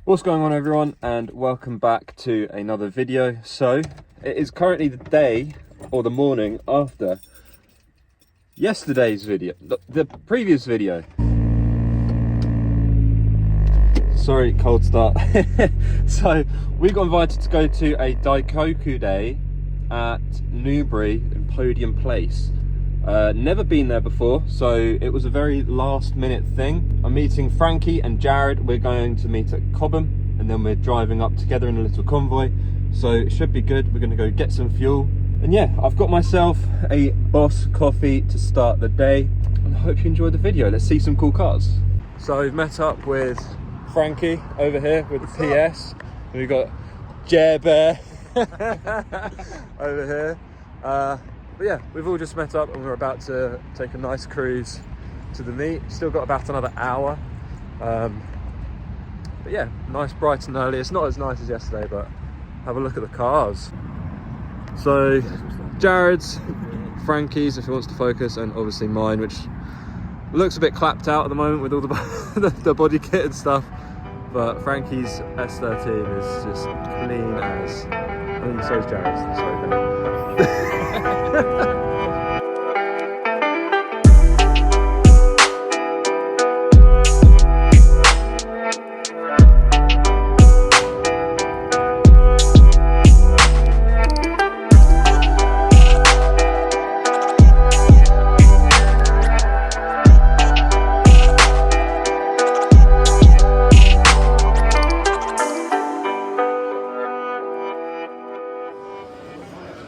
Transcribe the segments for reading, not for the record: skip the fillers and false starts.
What's going on, everyone, and welcome back to another video. So it is currently the day or the morning after yesterday's video, the previous video. Sorry, cold start. So we got invited to go to a Daikoku day at Newbury in Podium Place. Never been there before, so it was a very last minute thing. I'm meeting Frankie and Jared. We're going to meet at Cobham and then we're driving up together in a little convoy, so it should be good. We're going to go get some fuel, and yeah, I've got myself a Boss coffee to start the day, and I hope you enjoyed the video. Let's see some cool cars. So we've met up with Frankie over here with the PS. We've got Jer Bear over here. But yeah, we've all just met up and we're about to take a nice cruise to the meet. Still got about another hour. But yeah, nice, bright and early. It's not as nice as yesterday, but have a look at the cars. So Jared's, Frankie's if he wants to focus, and obviously mine, which looks a bit clapped out at the moment with all the body kit and stuff. But Frankie's S13 is just clean as. I mean, so is Jared's. So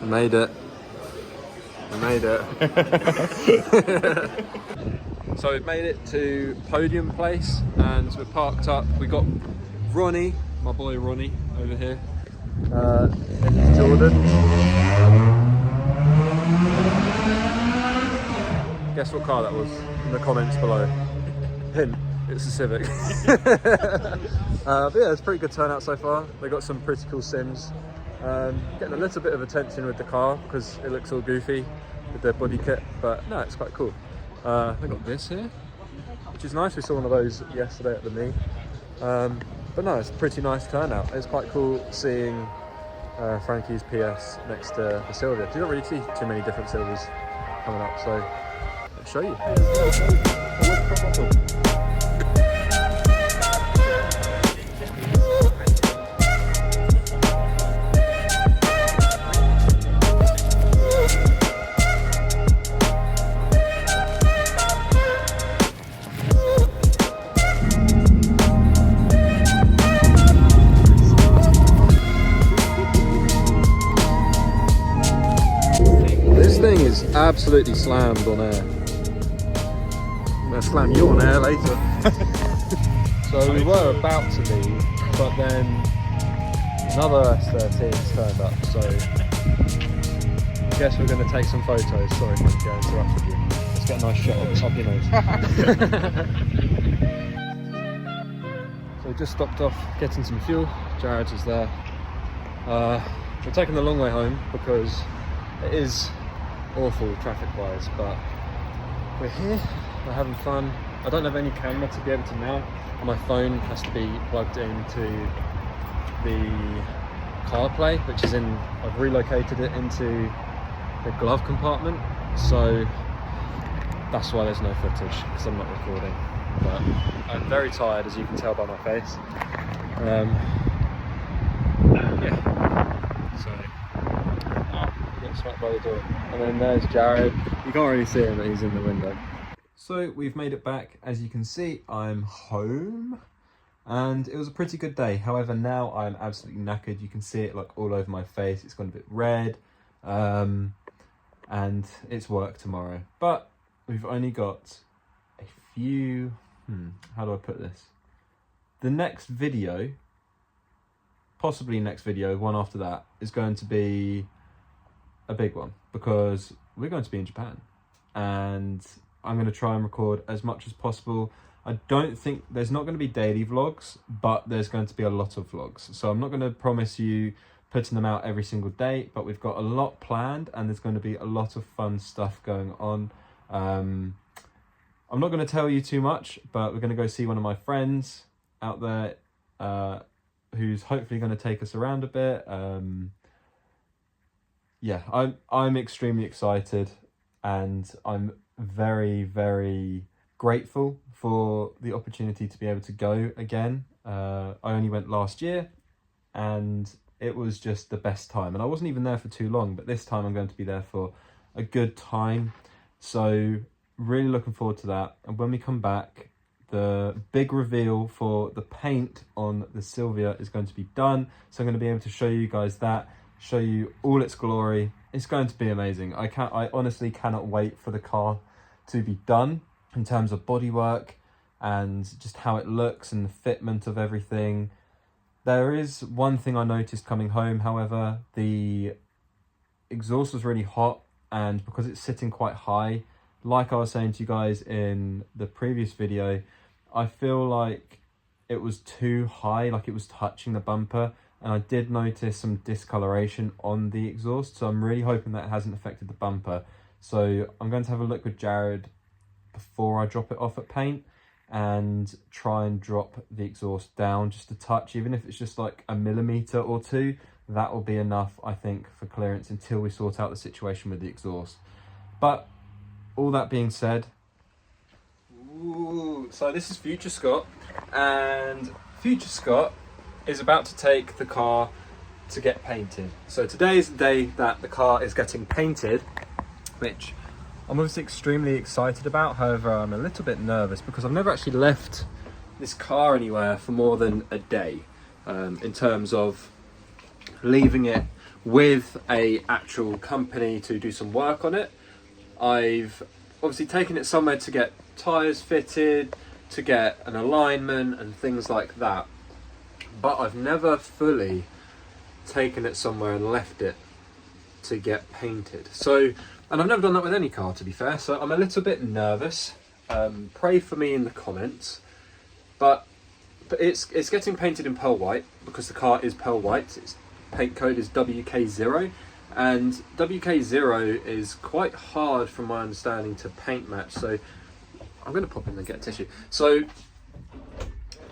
made it. We made it. So we've made it to Podium Place and we're parked up. We got Ronnie, my boy Ronnie, over here. And his Jordan. Guess what car that was in the comments below. Hint, it's a Civic. But yeah, it's a pretty good turnout so far. They got some pretty cool sims. Getting a little bit of attention with the car because it looks all goofy with their body kit, but no, it's quite cool. They got this here, which is nice. We saw one of those yesterday at the meet. But no, it's a pretty nice turnout. It's quite cool seeing Frankie's PS next to the Silvia. You don't really see too many different Silvias coming up, so I'll show you. Thing is absolutely slammed on air. I'm gonna slam you on air later. So we were about to leave, but then another S13's turned up, so I guess we're gonna take some photos. Sorry Frankie, I interrupted you. Let's get a nice shot of your nose. So we just stopped off getting some fuel. Jared is there. We're taking the long way home because it is awful traffic wise, but we're here, we're having fun. I don't have any camera to be able to mount, and my phone has to be plugged into the CarPlay, which is in, I've relocated it into the glove compartment, so that's why there's no footage, because I'm not recording. But I'm very tired, as you can tell by my face. Yeah, so smack by the door. And then there's Jared. You can't really see him, but he's in the window. So we've made it back. As you can see, I'm home and it was a pretty good day. However, now I'm absolutely knackered. You can see it like all over my face. It's gone a bit red, and it's work tomorrow, but we've only got a few, how do I put this? The next video, possibly next video, one after that, is going to be a big one because we're going to be in Japan and I'm going to try and record as much as possible. I don't think there's not going to be daily vlogs, but there's going to be a lot of vlogs, so I'm not going to promise you putting them out every single day, but we've got a lot planned and there's going to be a lot of fun stuff going on. I'm not going to tell you too much, but we're going to go see one of my friends out there who's hopefully going to take us around a bit. Yeah, I'm extremely excited, and I'm very, very grateful for the opportunity to be able to go again. I only went last year, and it was just the best time. And I wasn't even there for too long, but this time I'm going to be there for a good time. So really looking forward to that. And when we come back, the big reveal for the paint on the Silvia is going to be done. So I'm going to be able to show you guys that, show you all its glory. It's going to be amazing. I honestly cannot wait for the car to be done in terms of bodywork and just how it looks and the fitment of everything. There is one thing I noticed coming home, however. The exhaust was really hot, and because it's sitting quite high, like I was saying to you guys in the previous video, I feel like it was too high, like it was touching the bumper, and I did notice some discoloration on the exhaust, so I'm really hoping that hasn't affected the bumper. So I'm going to have a look with Jared before I drop it off at paint and try and drop the exhaust down just a touch, even if it's just like a millimeter or two. That will be enough, I think, for clearance until we sort out the situation with the exhaust. But all that being said, so this is Future Scott, and Future Scott is about to take the car to get painted. So today is the day that the car is getting painted, which I'm obviously extremely excited about. However, I'm a little bit nervous because I've never actually left this car anywhere for more than a day, in terms of leaving it with a actual company to do some work on it. I've obviously taken it somewhere to get tyres fitted, to get an alignment and things like that, but I've never fully taken it somewhere and left it to get painted. So, and I've never done that with any car, to be fair, so I'm a little bit nervous. Pray for me in the comments. But it's getting painted in pearl white because the car is pearl white. Its paint code is WK0, and WK0 is quite hard, from my understanding, to paint match. So I'm going to pop in and get a tissue. So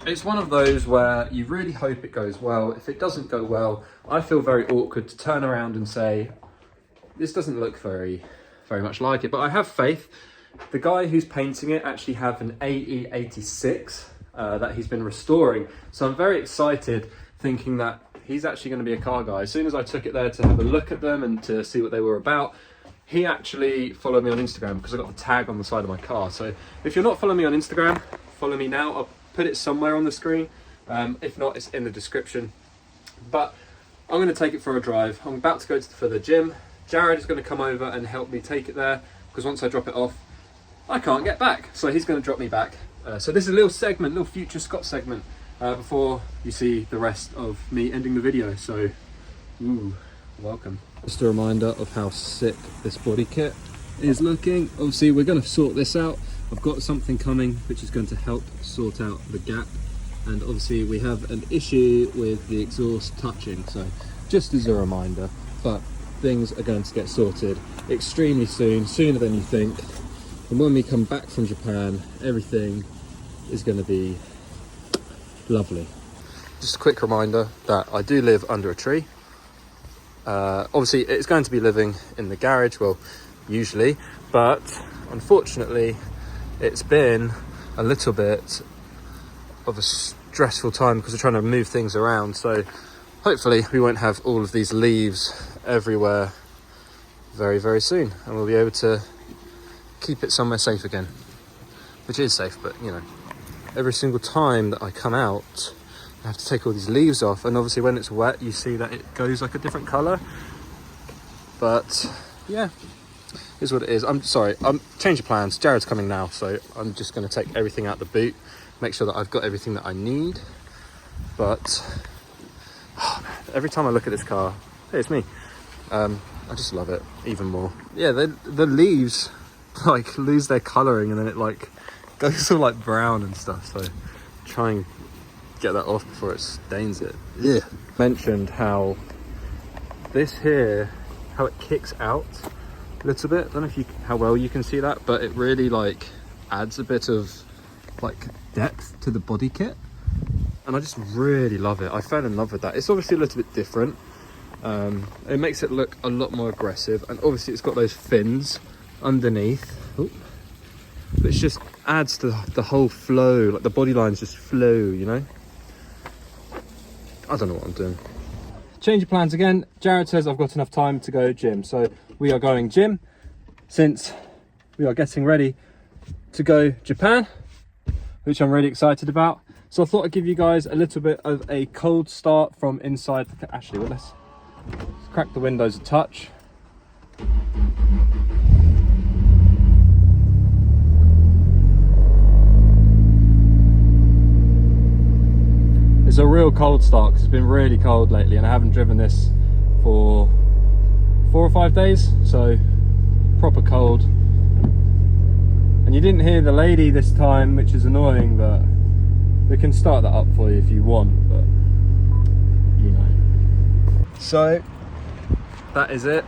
it's one of those where you really hope it goes well. If it doesn't go well, I feel very awkward to turn around and say, this doesn't look very much like it, but I have faith. The guy who's painting it actually have an AE86 that he's been restoring. So I'm very excited, thinking that he's actually going to be a car guy. As soon as I took it there to have a look at them and to see what they were about, he actually followed me on Instagram because I got the tag on the side of my car. So if you're not following me on Instagram, follow me now. I'll put it somewhere on the screen. If not, it's in the description. But I'm going to take it for a drive. I'm about to go for the gym. Jared is going to come over and help me take it there, because once I drop it off, I can't get back. So he's going to drop me back. So this is a little segment, little Future Scott segment, before you see the rest of me ending the video. So, welcome. Just a reminder of how sick this body kit is looking. Obviously, we're going to sort this out. I've got something coming which is going to help sort out the gap. And obviously, we have an issue with the exhaust touching. So, just as a reminder, but things are going to get sorted extremely soon, sooner than you think. And when we come back from Japan, everything is going to be lovely. Just a quick reminder that I do live under a tree. Obviously, it's going to be living in the garage, well, usually, but unfortunately, it's been a little bit of a stressful time because we're trying to move things around. So hopefully we won't have all of these leaves everywhere very, very soon, and we'll be able to keep it somewhere safe again, which is safe. But you know, every single time that I come out, I have to take all these leaves off, and obviously when it's wet you see that it goes like a different color. But yeah, is what it is. I'm sorry, I'm changing plans. Jared's coming now, so I'm just going to take everything out the boot, make sure that I've got everything that I need. But oh man, every time I look at this car, hey, it's me, I just love it even more. Yeah, the leaves like lose their coloring, and then it like goes all like brown and stuff, so try and get that off before it stains it. Yeah. Mentioned how this here, how it kicks out a little bit. I don't know how well you can see that, but it really like adds a bit of like depth to the body kit. and I just really love it. I fell in love with that. It's obviously a little bit different. It makes it look a lot more aggressive, and obviously it's got those fins underneath. Ooh. Which just adds to the whole flow, like the body lines just flow, you know? I don't know what I'm doing. Change of plans again. Jared says I've got enough time to go gym, so we are going gym since we are getting ready to go Japan, which I'm really excited about. So I thought I'd give you guys a little bit of a cold start from inside. Actually, well, let's crack the windows a touch. It's a real cold start because it's been really cold lately, and I haven't driven this for 4 or 5 days, so proper cold. And you didn't hear the lady this time, which is annoying, but we can start that up for you if you want, but you know. So that is it.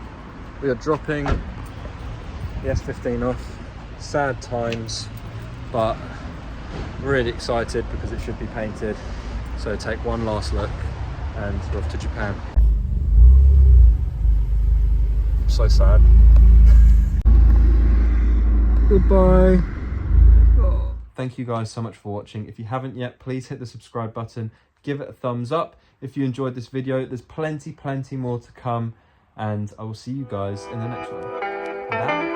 We are dropping the S15 off. Sad times, but really excited because it should be painted. So take one last look and we're off to Japan. So sad. Goodbye. Oh. Thank you guys so much for watching. If you haven't yet, please hit the subscribe button, give it a thumbs up. If you enjoyed this video, there's plenty more to come, and I will see you guys in the next one. Bye.